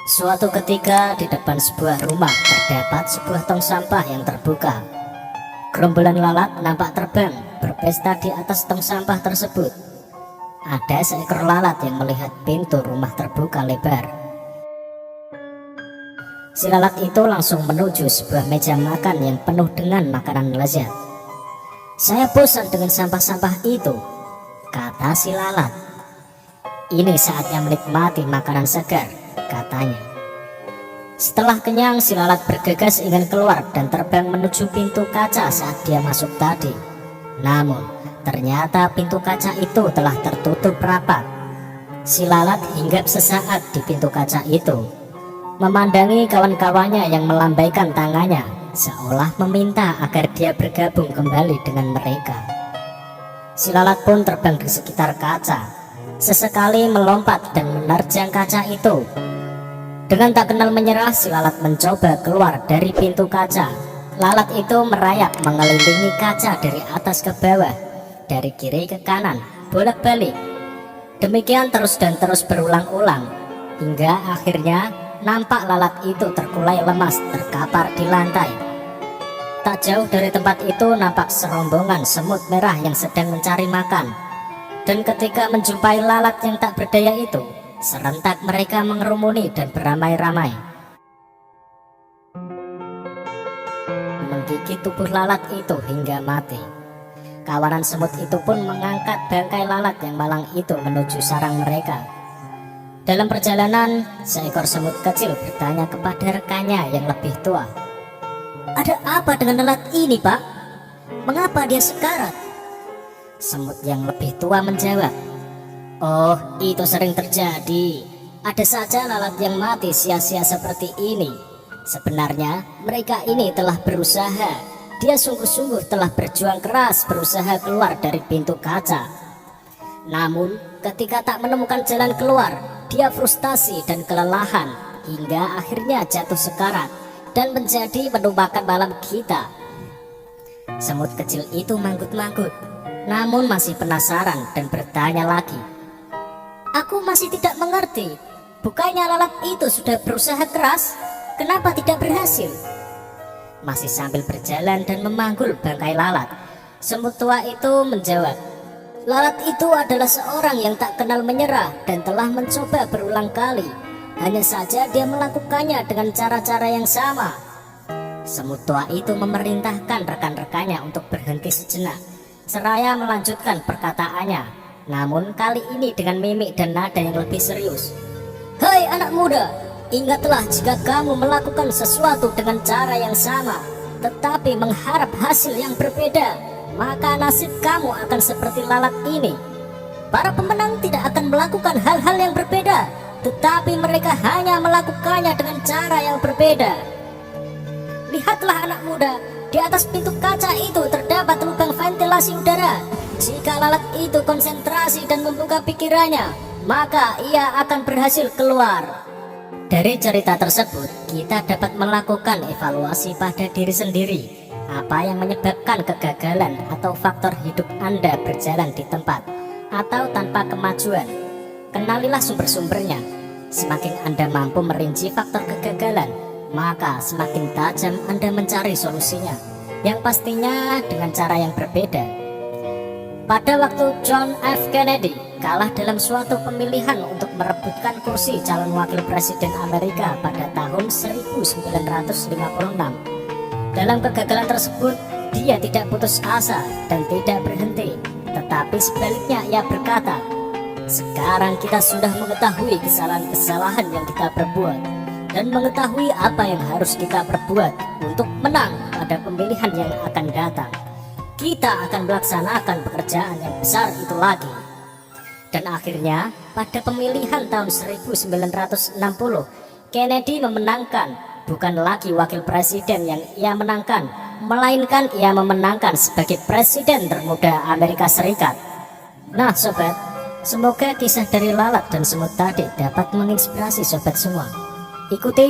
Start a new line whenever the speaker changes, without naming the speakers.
Suatu ketika di depan sebuah rumah terdapat sebuah tong sampah yang terbuka. Gerombolan lalat nampak terbang berpesta di atas tong sampah tersebut. Ada seekor lalat yang melihat pintu rumah terbuka lebar. Si lalat itu langsung menuju sebuah meja makan yang penuh dengan makanan lezat. "Saya bosan dengan sampah-sampah itu," kata si lalat. "Ini saatnya menikmati makanan segar," katanya. Setelah kenyang, si lalat bergegas ingin keluar dan terbang menuju pintu kaca saat dia masuk tadi. Namun, ternyata pintu kaca itu telah tertutup rapat. Si lalat hinggap sesaat di pintu kaca itu, memandangi kawan-kawannya yang melambaikan tangannya, seolah meminta agar dia bergabung kembali dengan mereka. Si lalat pun terbang di sekitar kaca, sesekali melompat dan menerjang kaca itu. Dengan tak kenal menyerah, si lalat mencoba keluar dari pintu kaca. Lalat itu merayap mengelilingi kaca dari atas ke bawah, dari kiri ke kanan, bolak-balik. Demikian terus dan terus berulang-ulang, hingga akhirnya nampak lalat itu terkulai lemas terkapar di lantai. Tak jauh dari tempat itu nampak serombongan semut merah yang sedang mencari makan. Dan ketika menjumpai lalat yang tak berdaya itu, serentak mereka mengerumuni dan beramai-ramai, menggigit tubuh lalat itu hingga mati. Kawanan semut itu pun mengangkat bangkai lalat yang malang itu menuju sarang mereka. Dalam perjalanan, seekor semut kecil bertanya kepada rekannya yang lebih tua, "Ada apa dengan lalat ini, Pak? Mengapa dia sekarat?" Semut yang lebih tua menjawab, "Oh, itu sering terjadi. Ada saja lalat yang mati sia-sia seperti ini. Sebenarnya mereka ini telah berusaha. Dia sungguh-sungguh telah berjuang keras berusaha keluar dari pintu kaca. Namun ketika tak menemukan jalan keluar, dia frustasi dan kelelahan hingga akhirnya jatuh sekarat dan menjadi menu makan malam kita." Semut kecil itu manggut-manggut, namun masih penasaran dan bertanya lagi, "Aku masih tidak mengerti. Bukannya lalat itu sudah berusaha keras? Kenapa tidak berhasil?" Masih sambil berjalan dan memanggul bangkai lalat, semut tua itu menjawab, "Lalat itu adalah seorang yang tak kenal menyerah dan telah mencoba berulang kali. Hanya saja dia melakukannya dengan cara-cara yang sama." Semut tua itu memerintahkan rekan-rekannya untuk berhenti sejenak, seraya melanjutkan perkataannya, namun kali ini dengan mimik dan nada yang lebih serius. "Hai anak muda, ingatlah jika kamu melakukan sesuatu dengan cara yang sama, tetapi mengharap hasil yang berbeda, maka nasib kamu akan seperti lalat ini. Para pemenang tidak akan melakukan hal-hal yang berbeda, tetapi mereka hanya melakukannya dengan cara yang berbeda. Lihatlah anak muda, di atas pintu kaca itu terdapat lubang ventilasi udara. Jika lalat itu konsentrasi dan membuka pikirannya, maka ia akan berhasil keluar." Dari cerita tersebut, kita dapat melakukan evaluasi pada diri sendiri. Apa yang menyebabkan kegagalan atau faktor hidup Anda berjalan di tempat atau tanpa kemajuan? Kenalilah sumber-sumbernya. Semakin Anda mampu merinci faktor kegagalan, maka semakin tajam Anda mencari solusinya, yang pastinya dengan cara yang berbeda. Pada waktu John F. Kennedy kalah dalam suatu pemilihan untuk merebutkan kursi calon wakil presiden Amerika pada tahun 1956. Dalam kegagalan tersebut, dia tidak putus asa dan tidak berhenti, tetapi sebaliknya ia berkata, "Sekarang kita sudah mengetahui kesalahan-kesalahan yang kita perbuat dan mengetahui apa yang harus kita perbuat untuk menang pada pemilihan yang akan datang. Kita akan melaksanakan pekerjaan yang besar itu lagi." Dan akhirnya pada pemilihan tahun 1960, Kennedy memenangkan. Bukan lagi wakil presiden yang ia menangkan, melainkan ia memenangkan sebagai presiden termuda Amerika Serikat. Nah sobat, semoga kisah dari lalat dan semut tadi dapat menginspirasi sobat semua. Ikuti